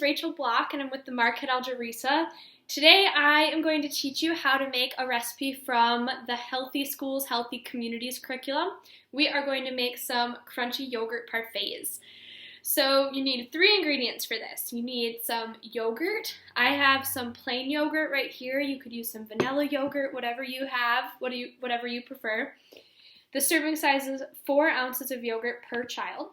Rachel Block and I'm with the Marquette, Alger. Today I am going to teach you how to make a recipe from the Healthy Schools, Healthy Communities curriculum. We are going to make some crunchy yogurt parfaits. So you need 3 ingredients for this. You need some yogurt. I have some plain yogurt right here. You could use some vanilla yogurt, whatever you have, whatever you prefer. The serving size is 4 ounces of yogurt per child.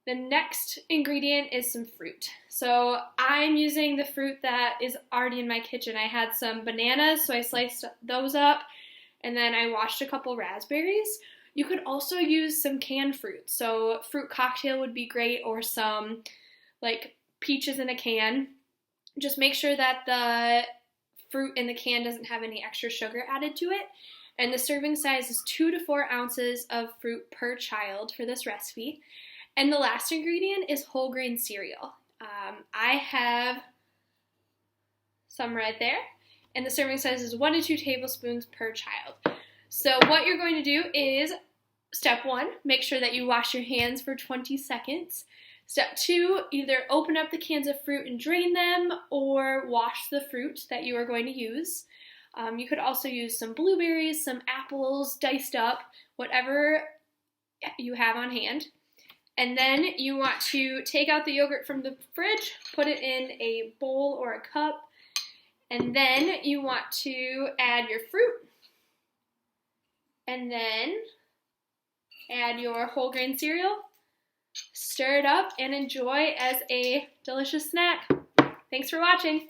The next ingredient is some fruit. So I'm using the fruit that is already in my kitchen. I had some bananas, so I sliced those up, and then I washed a couple raspberries. You could also use some canned fruit. So fruit cocktail would be great, or some like peaches in a can. Just make sure that the fruit in the can doesn't have any extra sugar added to it. And the serving size is 2 to 4 ounces of fruit per child for this recipe. And the last ingredient is whole grain cereal. I have some right there. And the serving size is 1 to 2 tablespoons per child. So what you're going to do is, step 1, make sure that you wash your hands for 20 seconds. Step 2, either open up the cans of fruit and drain them, or wash the fruit that you are going to use. You could also use some blueberries, some apples diced up, whatever you have on hand. And then you want to take out the yogurt from the fridge, put it in a bowl or a cup, and then you want to add your fruit, and then add your whole grain cereal, stir it up, and enjoy as a delicious snack. Thanks for watching.